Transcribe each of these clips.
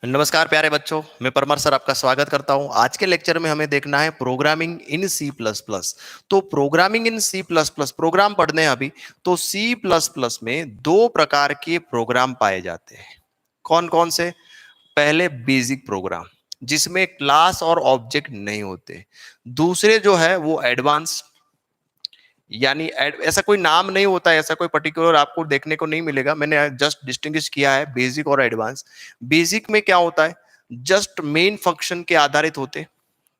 नमस्कार प्यारे बच्चों, मैं परमार सर आपका स्वागत करता हूं। आज के लेक्चर में हमें देखना है programming in C plus plus. तो programming in C plus plus program पढ़ने हैं अभी। तो सी प्लस प्लस में दो प्रकार के प्रोग्राम पाए जाते हैं। कौन कौन से? पहले बेसिक प्रोग्राम जिसमें क्लास और ऑब्जेक्ट नहीं होते। दूसरे जो है वो एडवांस, यानी ऐसा कोई नाम नहीं होता है, ऐसा कोई पर्टिकुलर आपको देखने को नहीं मिलेगा। मैंने जस्ट डिस्टिंग्विश किया है बेसिक और एडवांस। बेसिक में क्या होता है? जस्ट मेन फंक्शन के आधारित होते,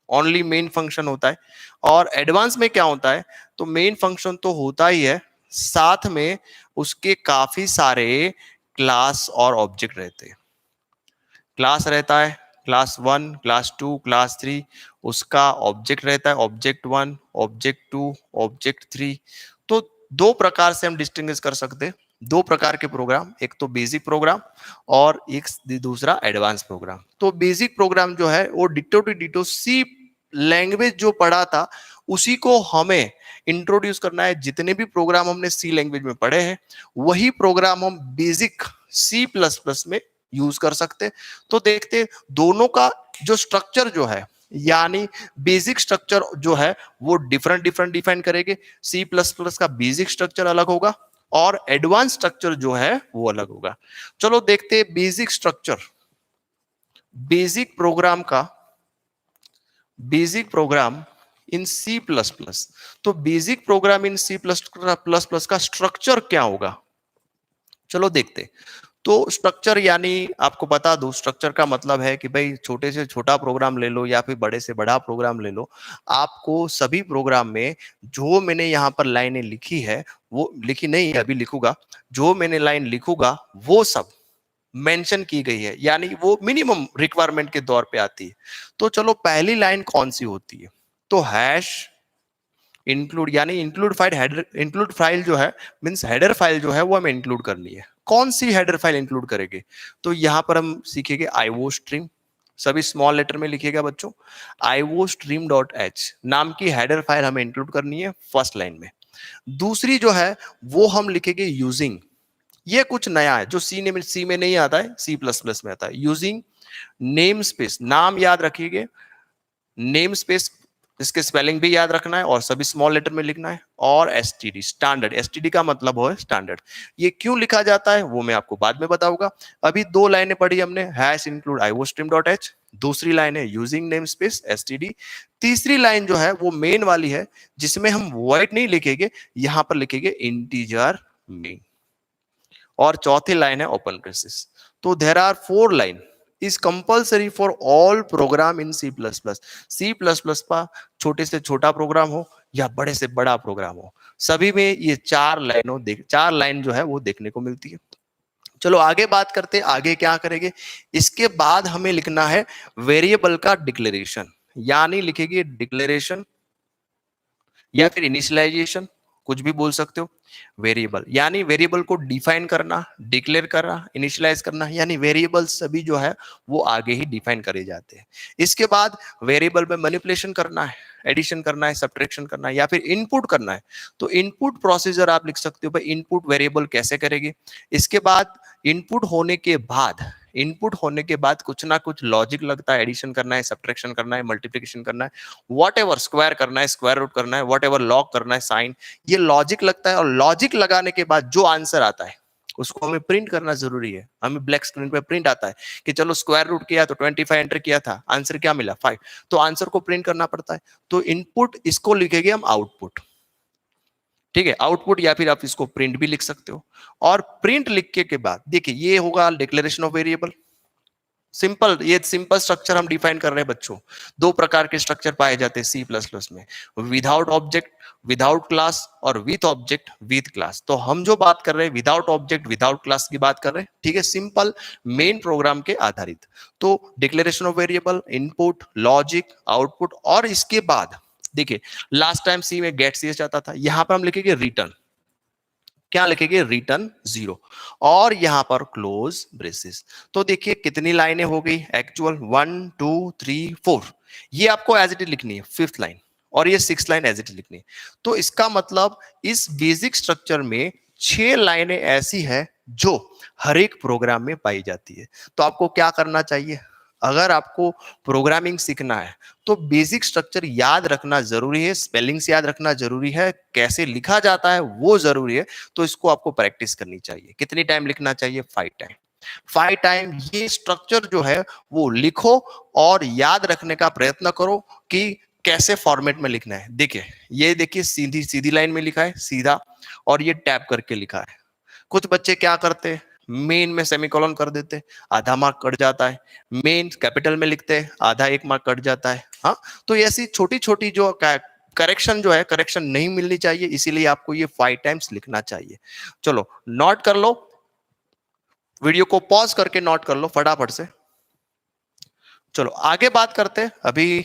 ओनली मेन फंक्शन होता है। और एडवांस में क्या होता है? तो मेन फंक्शन तो होता ही है, साथ में उसके काफी सारे क्लास और ऑब्जेक्ट रहते हैं। क्लास रहता है, क्लास 1, क्लास 2, क्लास 3। उसका ऑब्जेक्ट रहता है, ऑब्जेक्ट 1, ऑब्जेक्ट 2, ऑब्जेक्ट 3। तो दो प्रकार से हम डिस्टिंग्विश कर सकते हैं दो प्रकार के प्रोग्राम, एक तो बेसिक प्रोग्राम और एक दूसरा एडवांस प्रोग्राम। तो बेसिक प्रोग्राम जो है वो ditto to ditto C language जो पढ़ा था उसी को हमें इंट्रोड्यूस करना है। जितने भी प्रोग्राम हमने सी लैंग्वेज में पढ़े हैं वही प्रोग्राम हम बेसिक सी प्लस प्लस में यूज कर सकते। तो देखते दोनों का जो स्ट्रक्चर जो है, यानी बेसिक स्ट्रक्चर जो है वो डिफरेंट डिफरेंट डिफाइन करेंगे। सी प्लस प्लस का बेसिक स्ट्रक्चर अलग होगा और एडवांस स्ट्रक्चर जो है वो अलग होगा। चलो देखते हैं बेसिक स्ट्रक्चर, बेसिक प्रोग्राम का, बेसिक प्रोग्राम इन सी प्लस प्लस। तो बेसिक प्रोग्राम इन सी प्लस प्लस प्लस का स्ट्रक्चर क्या होगा, चलो देखते। तो स्ट्रक्चर, यानी आपको बता दूं, स्ट्रक्चर का मतलब है कि भाई छोटे से छोटा प्रोग्राम ले लो या फिर बड़े से बड़ा प्रोग्राम ले लो, आपको सभी प्रोग्राम में जो मैंने यहाँ पर लाइनें लिखी है, वो लिखी नहीं अभी लिखूंगा, जो मैंने लाइन लिखूंगा वो सब मेंशन की गई है, यानी वो मिनिमम रिक्वायरमेंट के दौर पे आती है। तो चलो पहली लाइन कौन सी होती है? तो हैश इंक्लूड, यानी include file header, include file जो है मींस हेडर फाइल जो है वो हमें इंक्लूड करनी है। कौन सी हेडर फाइल इंक्लूड करेंगे? तो यहां पर हम सीखेंगे आईओ स्ट्रीम, सभी स्मॉल लेटर में लिखिएगा बच्चों। आईओ स्ट्रीम डॉट एच नाम की हेडर फाइल हमें इंक्लूड करनी है फर्स्ट लाइन में। दूसरी जो है वो हम लिखेंगे यूजिंग, ये कुछ नया है जो सी में नहीं आता है, सी प्लस प्लस में आता है। यूजिंग नेम स्पेस, नाम याद रखिएगा, नेम स्पेस इसके स्पेलिंग भी याद रखना है और सभी स्मॉल लेटर में लिखना है। और एसटीडी, स्टैंडर्ड, एसटीडी का मतलब है स्टैंडर्ड। ये क्यों लिखा जाता है वो मैं आपको बाद में बताऊंगा। अभी दो लाइनें पढ़ी हमने, hash include iostream dot H, दूसरी लाइन है यूजिंग नेम स्पेस एसटीडी। तीसरी लाइन जो है वो मेन वाली है जिसमें हम वॉइड नहीं लिखेंगे, यहां पर लिखेंगे इंटीजर मेन। और चौथी लाइन है ओपन ब्रेसेस। तो there are 4 line is compulsory for all program in C++। C++ का छोटे से छोटा प्रोग्राम हो या बड़े से बड़ा प्रोग्राम हो, सभी में ये चार लाइन जो है वो देखने को मिलती है। चलो आगे बात करते हैं, आगे क्या करेंगे। इसके बाद हमें लिखना है वेरिएबल का डिक्लेरेशन, यानी लिखेंगे डिक्लेरेशन या फिर इनिशियलाइजेशन, कुछ भी बोल सकते हो। वेरिएबल यानी वेरिएबल को डिफाइन करना, डिक्लेयर करना, इनिशियलाइज करना, यानी वेरिएबल सभी जो है वो आगे ही डिफाइन करे जाते हैं। इसके बाद वेरिएबल में मैनिपुलेशन करना है, एडिशन करना है, सब्ट्रैक्शन करना है या फिर इनपुट करना है। तो इनपुट प्रोसीजर आप लिख सकते हो, भाई इनपुट वेरिएबल कैसे करेंगे। इसके बाद इनपुट होने के बाद कुछ ना कुछ लॉजिक लगता है, एडिशन करना है, सब्ट्रैक्शन करना है, मल्टीप्लिकेशन करना है, वॉट एवर स्क्वायर करना है, स्क्वायर रूट करना है, वॉट एवर लॉग करना है, साइन, ये लॉजिक लगता है। और लॉजिक लगाने के बाद जो आंसर आता है उसको हमें प्रिंट करना जरूरी है। हमें ब्लैक स्क्रीन पे प्रिंट आता है कि चलो स्क्वायर रूट किया तो 25 एंटर किया था, आंसर क्या मिला 5, तो आंसर को प्रिंट करना पड़ता है। तो इनपुट, इसको लिखेंगे हम आउटपुट, ठीक है, आउटपुट, या फिर आप इसको प्रिंट भी लिख सकते हो। और प्रिंट लिखने के बाद देखिए ये होगा डिक्लेरेशन ऑफ वेरिएबल। सिंपल, ये सिंपल स्ट्रक्चर हम डिफाइन कर रहे हैं बच्चों। दो प्रकार के स्ट्रक्चर पाए जाते हैं सी प्लस प्लस में, विदाउट ऑब्जेक्ट विदाउट क्लास और विथ ऑब्जेक्ट विथ क्लास। तो हम जो बात कर रहे हैं विदाउट ऑब्जेक्ट विदाउट क्लास की बात कर रहे हैं, ठीक है, सिंपल मेन प्रोग्राम के आधारित। तो declaration of variable, input, logic, output, और इसके बाद देखिए लास्ट टाइम सी में गेट सी आता था, यहां पर हम लिखेंगे रिटर्न, क्या लिखेंगे, रिटर्न 0, और यहां पर क्लोज ब्रेसेस। तो देखिए कितनी लाइनें हो गई एक्चुअल, 1 2 3 4, ये आपको एज इट इज लिखनी है 5th लाइन, और ये 6th लाइन एज इट लिखनी है। तो इसका मतलब इस बेसिक स्ट्रक्चर में 6 लाइनें ऐसी है जो हर एक प्रोग्राम में पाई जाती है। तो आपको क्या करना चाहिए? अगर आपको प्रोग्रामिंग सीखना है तो बेसिक स्ट्रक्चर याद रखना जरूरी है, स्पेलिंग्स याद रखना जरूरी है, कैसे लिखा जाता है वो जरूरी है। तो इसको आपको प्रैक्टिस करनी चाहिए। कितनी टाइम लिखना चाहिए? 5 टाइम। 5 टाइम ये स्ट्रक्चर जो है वो लिखो और याद रखने का प्रयत्न करो कि कैसे फॉर्मेट में लिखना है। देखिए, ये देखिए सीधी सीधी लाइन में लिखा है सीधा, और ये टैप करके लिखा है। कुछ बच्चे क्या करते हैं, मेन में सेमीकोलन कर देते, आधा मार्क कट जाता है। मेन कैपिटल में लिखते हैं, आधा 1 मार्क कट जाता है। हाँ, तो ऐसी छोटी छोटी जो करेक्शन जो है, करेक्शन नहीं मिलनी चाहिए, इसीलिए आपको ये 5 टाइम्स लिखना चाहिए। चलो नोट कर लो, वीडियो को पॉज करके नोट कर लो फटाफट से। चलो आगे बात करते हैं। अभी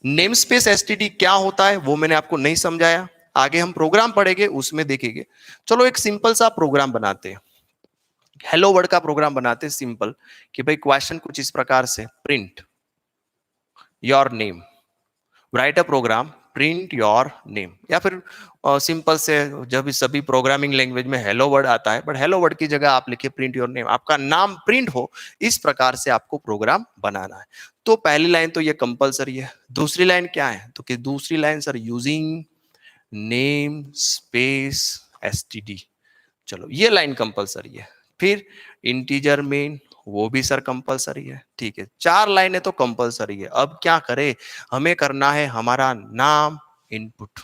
नेम स्पेस एसटीडी क्या होता है वो मैंने आपको नहीं समझाया, आगे हम प्रोग्राम पढ़ेंगे उसमें देखेंगे। चलो एक सिंपल सा प्रोग्राम बनाते हैं, हेलो वर्ड का प्रोग्राम बनाते हैं सिंपल, कि भाई क्वेश्चन कुछ इस प्रकार से, print your name, write a program print your name. या फिर सिंपल से, जब सभी प्रोग्रामिंग लैंग्वेज में हेलो वर्ड आता है, बट हेलो वर्ड की जगह आप लिखिए प्रिंट योर नेम, आपका नाम प्रिंट हो, इस प्रकार से आपको प्रोग्राम बनाना है। तो पहली लाइन तो ये कंपलसरी है। दूसरी लाइन क्या है? तो कि दूसरी line sir, using name space STD. चलो ये लाइन कंपलसरी है। फिर इंटीजर मेन, वो भी सर कंपलसरी है। ठीक है, 4 लाइनें तो कंपलसरी है। अब क्या करें, हमें करना है हमारा नाम इनपुट,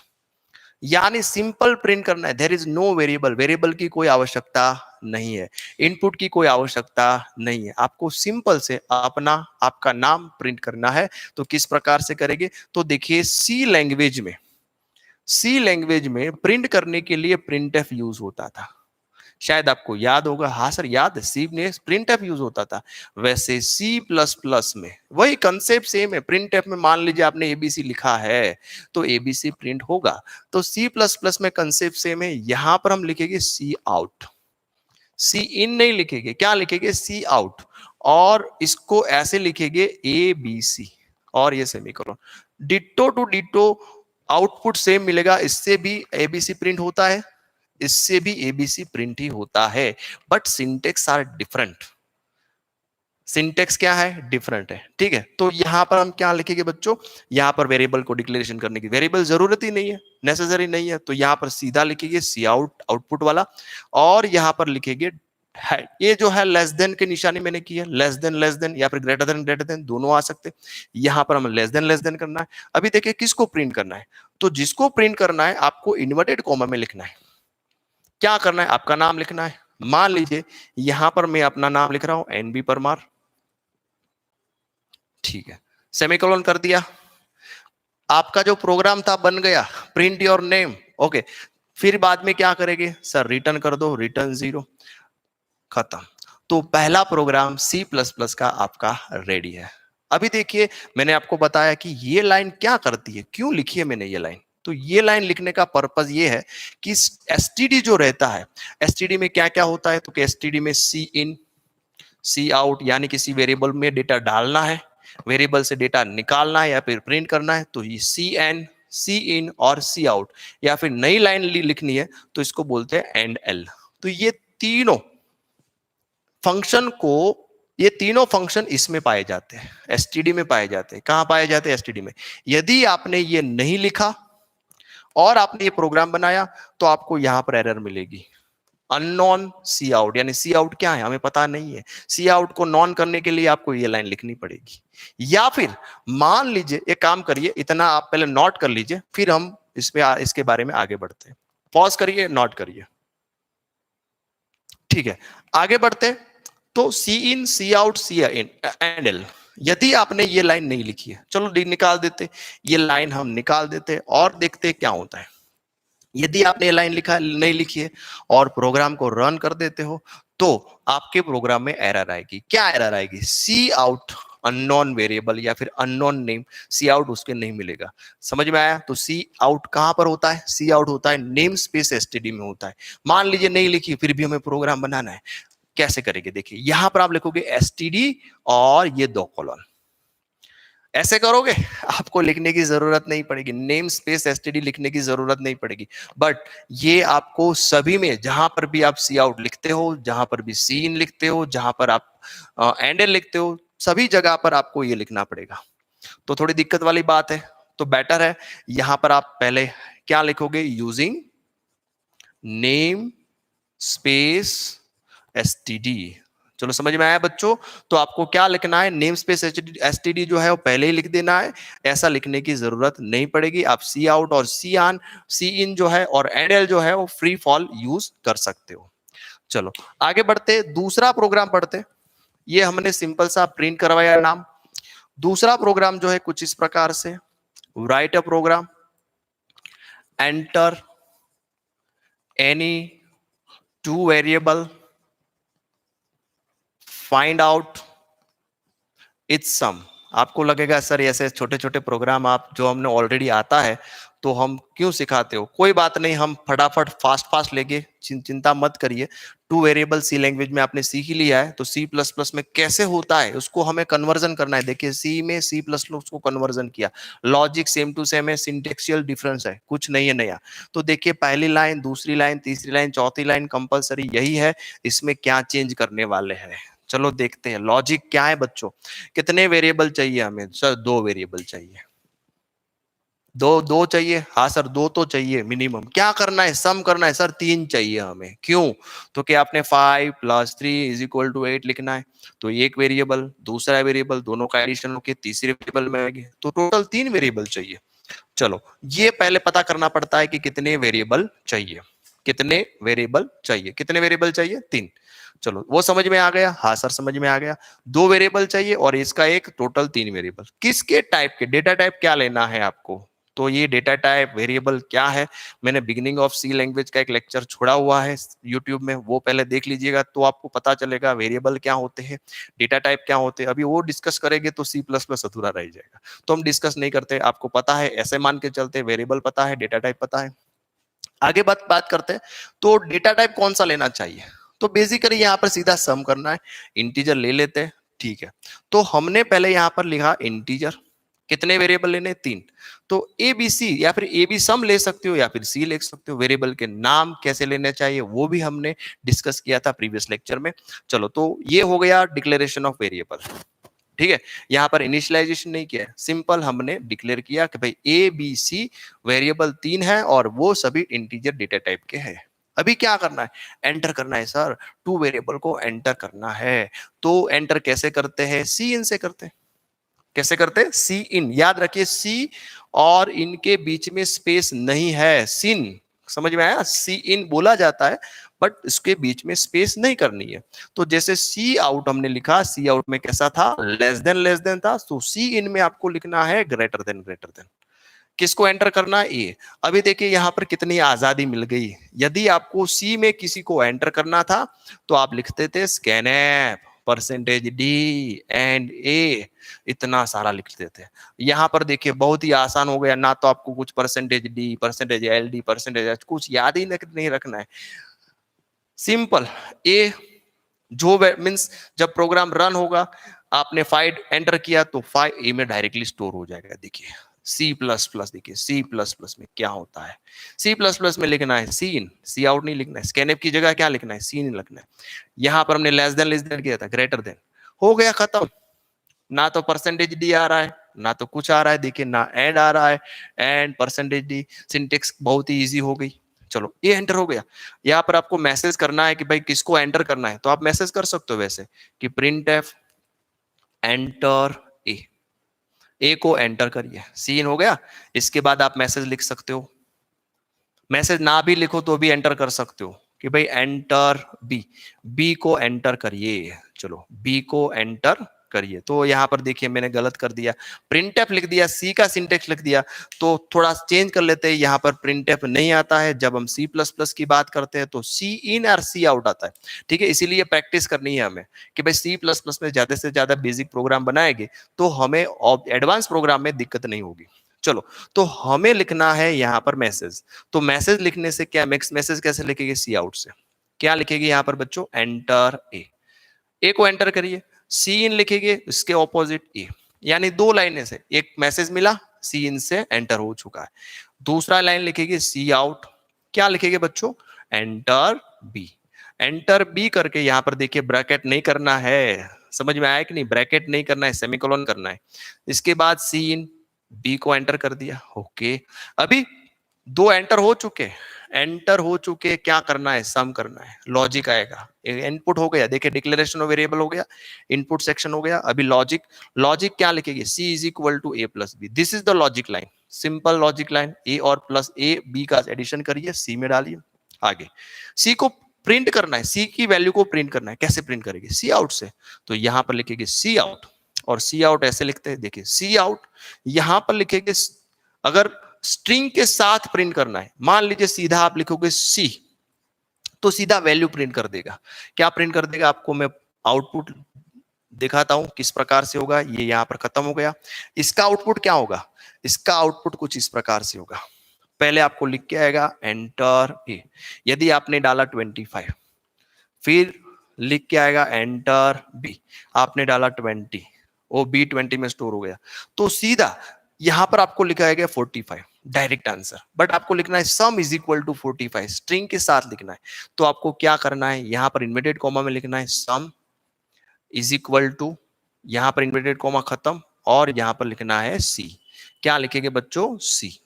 यानी सिंपल प्रिंट करना है। There is no variable, variable की कोई आवश्यकता नहीं है, इनपुट की कोई आवश्यकता नहीं है। आपको सिंपल से अपना आपका नाम प्रिंट करना है। तो किस प्रकार से करेंगे? तो देखिए, सी लैंग्वेज में प्रिंट करने के लिए प्रिंटफ यूज होता था। शायद आपको याद होगा। हाँ सर याद है, सी में प्रिंटफ यूज होता था। वैसे सी प्लस प्लस में वही कंसेप्ट सेम है। प्रिंटफ में मान लीजिए आपने एबीसी लिखा है तो एबीसी प्रिंट होगा। तो सी प्लस प्लस में कंसेप्ट सेम है। यहां पर हम लिखेंगे सी आउट, सी इन नहीं लिखेंगे, क्या लिखेंगे? C out. और इसको ऐसे लिखेंगे ए बी सी, और ये semicolon. Ditto to ditto output same मिलेगा। इससे भी एबीसी प्रिंट होता है, इससे भी एबीसी प्रिंट ही होता है, but syntax are different. Syntax क्या है? डिफरेंट है। ठीक है, तो यहां पर हम क्या लिखेंगे बच्चों? यहां पर वेरिएबल को डिक्लेरेशन करने की वेरिएबल जरूरत ही नहीं है, नेसेसरी नहीं है। तो यहां पर सीधा लिखेंगे सी आउट, आउटपुट वाला, और यहां पर लिखेंगे है, ये जो है लेस देन की निशानी मैंने की है, लेस देन या फिर ग्रेटर देन दोनों आ सकते। यहां पर हमें लेस देन करना है। अभी देखिए किसको प्रिंट करना है, तो जिसको प्रिंट करना है आपको इन्वर्टेड कॉमा में लिखना है। क्या करना है? आपका नाम लिखना है। मान लीजिए यहां पर मैं अपना नाम लिख रहा हूं, एनबी परमार। ठीक है, सेमीकोलन कर दिया। आपका जो प्रोग्राम था बन गया, प्रिंट योर नेम। ओके, फिर बाद में क्या करेंगे? सर रिटर्न कर दो, रिटर्न 0, खत्म। तो पहला प्रोग्राम सी प्लस प्लस का आपका रेडी है। अभी देखिए, मैंने आपको बताया कि ये लाइन क्या करती है, क्यों लिखी है मैंने ये लाइन। तो ये लाइन लिखने का पर्पस ये है कि एसटीडी जो रहता है, एसटीडी में क्या क्या होता है, तो कि एसटीडी में सी इन सी आउट, यानी किसी वेरिएबल में डेटा डालना है, वेरिएबल से डेटा निकालना है या फिर प्रिंट करना है, तो ये सी एन, सी इन और सी आउट। या फिर नई लाइन लिखनी है तो इसको बोलते हैं एंड एल। तो ये तीनों फंक्शन को, ये तीनों फंक्शन इसमें पाए जाते हैं, एसटीडी में पाए जाते हैं। कहां पाए जाते हैं? एसटीडी में। यदि आपने ये नहीं लिखा और आपने ये प्रोग्राम बनाया तो आपको यहां पर एरर मिलेगी, अननोन सी आउट। यानी सी आउट क्या है हमें पता नहीं है। सी आउट को नॉन करने के लिए आपको ये लाइन लिखनी पड़ेगी। या फिर मान लीजिए, एक काम करिए, इतना आप पहले नोट कर लीजिए, फिर हम इसके बारे में आगे बढ़ते हैं। पॉज करिए, नोट करिए। ठीक है, आगे बढ़ते। तो C in, C out, C in and L. यदि आपने ये लाइन नहीं लिखी है, चलो निकाल देते, ये लाइन हम निकाल देते और देखते क्या होता है। यदि आपने ये लाइन नहीं लिखी है और प्रोग्राम को रन कर देते हो तो आपके प्रोग्राम में एरर आएगी। क्या एरर आएगी? सी आउट अननोन वेरिएबल या फिर अननोन नेम, सी आउट उसके नहीं मिलेगा। समझ में आया? तो सी आउट कहां पर होता है? सी आउट होता है नेम स्पेस एसटीडी में होता है। मान लीजिए नहीं लिखी, फिर भी हमें प्रोग्राम बनाना है, कैसे करेंगे? देखिए, यहां पर आप लिखोगे एसटीडी और ये 2 कॉलन। ऐसे करोगे आपको लिखने की जरूरत नहीं पड़ेगी, नेम स्पेस एसटीडी लिखने की जरूरत नहीं पड़ेगी। बट ये आपको सभी में, जहां पर भी आप सी आउट लिखते हो, जहां पर भी सी इन लिखते हो, जहां पर आप एंड एल लिखते हो, सभी जगह पर आपको ये लिखना पड़ेगा। तो थोड़ी दिक्कत वाली बात है, तो बेटर है यहां पर आप पहले क्या लिखोगे, यूजिंग नेम स्पेस एसटीडी। चलो समझ में आया बच्चों। तो आपको क्या लिखना है, नेम स्पेस एसटीडी जो है वो पहले ही लिख देना है, ऐसा लिखने की जरूरत नहीं पड़ेगी। आप सी आउट और सी ऑन, सी इन जो है और एंड एल जो है वो फ्री फॉल यूज कर सकते हो। चलो आगे बढ़ते, दूसरा प्रोग्राम पढ़ते। ये हमने सिंपल सा प्रिंट करवाया नाम। दूसरा प्रोग्राम जो है कुछ इस प्रकार से, write a program, enter any two variable, find out its sum. आपको लगेगा सर ऐसे छोटे छोटे प्रोग्राम आप जो हमने ऑलरेडी आता है तो हम क्यों सिखाते हो, कोई बात नहीं, हम फटाफट फास्ट फास्ट लेंगे, चिंता मत करिए। टू वेरिएबल सी लैंग्वेज में आपने सीख ही लिया है, तो सी प्लस प्लस में कैसे होता है उसको हमें कन्वर्जन करना है। देखिए सी में सी प्लस प्लस को कन्वर्जन किया, लॉजिक सेम टू सेम है, सिंटेक्सियल डिफरेंस है, कुछ नहीं है नया। तो देखिए पहली लाइन, दूसरी लाइन, तीसरी लाइन, चौथी लाइन कंपलसरी यही है, इसमें क्या चेंज करने वाले हैं चलो देखते हैं। लॉजिक क्या है बच्चों, कितने वेरिएबल चाहिए हमें, सर दो वेरिएबल चाहिए, दो दो चाहिए, हाँ सर दो तो चाहिए मिनिमम। क्या करना है, सम करना है सर, तीन चाहिए हमें, क्यों, तो क्या आपने 5 + 3 = 8 लिखना है, तो एक वेरिएबल, दूसरा वेरिएबल, दोनों का एडिशन होके तीसरे वेरिएबल में आएगी, तो टोटल 3 वेरिएबल चाहिए। चलो ये पहले पता करना पड़ता है कि कितने वेरिएबल चाहिए, कितने वेरिएबल चाहिए, कितने वेरिएबल चाहिए, 3। चलो वो समझ में आ गया, हाँ सर समझ में आ गया। दो वेरिएबल चाहिए और इसका एक, टोटल 3 वेरिएबल। किसके टाइप के, डेटा टाइप क्या लेना है आपको, तो ये डेटा टाइप वेरिएबल क्या है, मैंने बिगिनिंग ऑफ सी लैंग्वेज का एक लेक्चर छोड़ा हुआ है यूट्यूब में, वो पहले देख लीजिएगा तो आपको पता चलेगा वेरिएबल क्या होते हैं, डेटा टाइप क्या होते हैं। अभी वो डिस्कस करेंगे तो सी प्लस प्लस अधूरा रह जाएगा, तो हम डिस्कस नहीं करते, आपको पता है ऐसे मान के चलते, वेरिएबल पता है, डेटा टाइप पता है। आगे बात बात करते हैं, तो डेटा टाइप कौन सा लेना चाहिए, तो बेसिकली यहाँ पर सीधा सम करना है, इंटीजर ले लेते हैं, ठीक है। तो हमने पहले यहाँ पर लिखा इंटीजर, कितने वेरिएबल लेने, 3। तो ए बी सी या फिर ए बी सम ले सकते हो या फिर सी ले सकते हो। वेरिएबल के नाम कैसे लेने चाहिए वो भी हमने डिस्कस किया था प्रीवियस लेक्चर में। चलो तो ये हो गया डिक्लेरेशन ऑफ वेरिएबल, ठीक है। यहाँ पर इनिशियलाइजेशन नहीं किया है, सिंपल हमने डिक्लेयर किया कि भाई ए बी सी वेरिएबल 3 है और वो सभी इंटीजर डेटा टाइप के हैं। अभी क्या करना है, एंटर करना है सर, टू वेरिएबल को एंटर करना है। तो एंटर कैसे करते हैं, सी इन से करते हैं। कैसे करते हैं, सी इन, याद रखिए सी और इनके बीच में स्पेस नहीं है, सिन, समझ में आया, सी इन बोला जाता है बट इसके बीच में स्पेस नहीं करनी है। तो जैसे सी आउट हमने लिखा, सी आउट में कैसा था, लेस देन था, तो सी इन में आपको लिखना है ग्रेटर देन, ग्रेटर देन। किसको एंटर करना है, ए। अभी देखिए यहाँ पर कितनी आजादी मिल गई, यदि आपको सी में किसी को एंटर करना था तो आप लिखते थे स्कैनएप %d एंड ए, इतना सारा लिखते थे। यहाँ पर देखिए बहुत ही आसान हो गया, ना तो आपको कुछ %d, %ld, %h कुछ याद ही नहीं रखना है, सिंपल ए, जो मीन्स जब प्रोग्राम रन होगा, आपने फाइल एंटर किया तो फाइल ए में डायरेक्टली स्टोर हो जाएगा। देखिए सी प्लस प्लस, देखिए सी प्लस प्लस में क्या होता है, सी प्लस प्लस में लिखना है सी इन, सी आउट नहीं लिखना है, स्कैनएफ की जगह क्या लिखना है, सी इन लिखना है। यहाँ पर हमने लेस देन किया था, ग्रेटर देन, हो गया खत्म। ना तो %d आ रहा है, ना तो कुछ आ रहा है, देखिए ना एंड आ रहा है, एंड %d, सिंटेक्स बहुत ही इजी हो गई। चलो ये एंटर हो गया। यहाँ पर आपको मैसेज करना है कि भाई किसको एंटर करना है, तो आप मैसेज कर सकते हो वैसे कि प्रिंट एफ एंटर ए को एंटर करिए, सीन हो गया। इसके बाद आप मैसेज लिख सकते हो, मैसेज ना भी लिखो तो भी एंटर कर सकते हो कि भाई एंटर बी, बी को एंटर करिए, चलो बी को एंटर करिए। तो यहाँ पर देखिए मैंने गलत कर दिया, प्रिंटएफ लिख दिया, सी का सिंटेक्स लिख दिया। तो थोड़ा चेंज कर लेते हैं, यहाँ पर प्रिंटएफ नहीं आता है, जब हम सी प्लस प्लस की बात करते हैं तो सी इन और सी आउट आता है, ठीक है। इसीलिए प्रैक्टिस करनी है हमें कि भाई सी प्लस प्लस में ज्यादा से ज्यादा बेसिक प्रोग्राम बनाएंगे तो हमें एडवांस प्रोग्राम में दिक्कत नहीं होगी। चलो तो हमें लिखना है यहाँ पर मैसेज, तो मैसेज लिखने से क्या, मैसेज कैसे लिखेंगे, सी आउट से क्या लिखेगी यहाँ पर बच्चों, एंटर ए, ए को एंटर करिए। सी इन लिखेंगे इसके ऑपोजिट ए, यानी दो लाइनें से एक मैसेज मिला, सी इन से एंटर हो चुका है। दूसरा लाइन लिखेगी सी आउट, क्या लिखेंगे बच्चों, एंटर बी। एंटर बी करके यहां पर देखिए ब्रैकेट नहीं करना है, समझ में आया कि नहीं, ब्रैकेट नहीं करना है, सेमीकोलन करना है। इसके बाद सी इन, बी को एंटर कर दिया, ओके। अभी दो एंटर हो चुके, एंटर हो चुके, क्या करना है, सम करना है, लॉजिक आएगा। इनपुट हो गया, देखिए डिक्लेरेशन ऑफ वेरिएबल हो गया, इनपुट सेक्शन हो गया। अभी लॉजिक, लॉजिक क्या लिखेगी, C is equal to A plus B, this is the logic line, simple logic line. A और प्लस ए बी का एडिशन करिए, सी में डालिए। आगे सी को प्रिंट करना है, सी की वैल्यू को प्रिंट करना है, कैसे प्रिंट करेगी, सी आउट से। तो यहां पर लिखेगी सी आउट, और सी आउट ऐसे लिखते हैं, देखिए सी आउट, यहां पर लिखेंगे अगर स्ट्रिंग के साथ प्रिंट करना है, मान लीजिए सीधा आप लिखोगे सी, तो सीधा वैल्यू प्रिंट कर देगा। क्या प्रिंट कर देगा, आपको मैं आउटपुट दिखाता हूं किस प्रकार से होगा। ये यहां पर खत्म हो गया। इसका आउटपुट क्या होगा, इसका आउटपुट कुछ इस प्रकार से होगा। पहले आपको लिख के आएगा एंटर ए, यदि आपने डाला 25, फिर लिख के आएगा एंटर बी, आपने डाला 20, वो बी 20 में स्टोर हो गया, तो सीधा यहां पर आपको लिखा है 45, डायरेक्ट आंसर। बट आपको लिखना है sum is equal to 45, string के साथ लिखना है। तो आपको क्या करना है, यहां पर इन्वर्टेड कॉमा में लिखना है सम इज इक्वल टू, यहां पर इन्वर्टेड कॉमा खत्म, और यहां पर लिखना है सी। क्या लिखेंगे बच्चों, सी।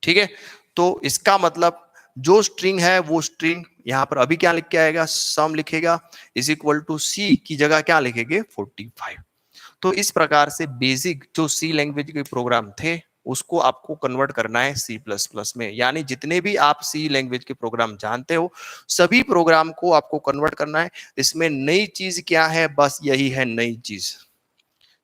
ठीक है, तो इसका मतलब जो स्ट्रिंग है वो स्ट्रिंग यहां पर अभी क्या लिख के आएगा, सम लिखेगा, इज इक्वल टू सी की जगह क्या लिखेंगे, 45। तो इस प्रकार से बेसिक जो सी लैंग्वेज के प्रोग्राम थे उसको आपको कन्वर्ट करना है सी प्लस प्लस में। यानी जितने भी आप सी लैंग्वेज के प्रोग्राम जानते हो सभी प्रोग्राम को आपको कन्वर्ट करना है। इसमें नई चीज क्या है, बस यही है नई चीज,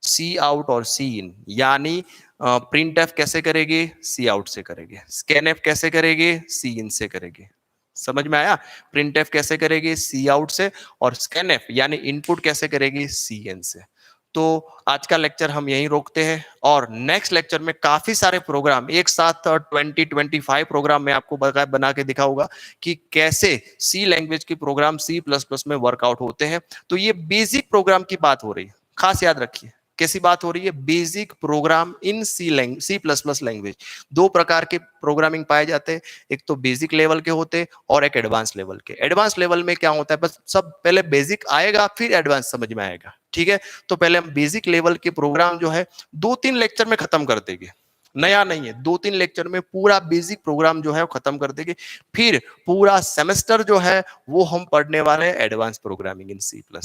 सी आउट और सी इन। यानी प्रिंट एफ कैसे करेंगे, सी आउट से करेंगे। स्कैन एफ कैसे करेंगे, सी इन से करेंगे। समझ में आया, प्रिंट एफ कैसे करेगी, सी आउट से, और स्कैन एफ यानी इनपुट कैसे करेगी, सी इन से। तो आज का लेक्चर हम यहीं रोकते हैं, और नेक्स्ट लेक्चर में काफी सारे प्रोग्राम एक साथ 20-25 प्रोग्राम मैं आपको बना के दिखाऊंगा कि कैसे सी लैंग्वेज के प्रोग्राम सी प्लस प्लस में वर्कआउट होते हैं। तो ये बेसिक प्रोग्राम की बात हो रही है, खास याद रखिए। कैसी बात हो रही है, बेसिक प्रोग्राम इन सी प्लस प्लस लैंग्वेज। दो प्रकार के प्रोग्रामिंग पाए जाते हैं, एक तो बेसिक लेवल के होते हैं और एक एडवांस लेवल के। एडवांस लेवल में क्या होता है, बस सब पहले बेसिक आएगा फिर एडवांस समझ में आएगा। ठीक है, तो पहले हम बेसिक लेवल के प्रोग्राम जो है 2-3 लेक्चर में खत्म कर देंगे। नया नहीं है, 2-3 लेक्चर में पूरा बेसिक प्रोग्राम जो है वो खत्म कर देंगे। फिर पूरा सेमेस्टर जो है वो हम पढ़ने वाले हैं advance programming in C plus.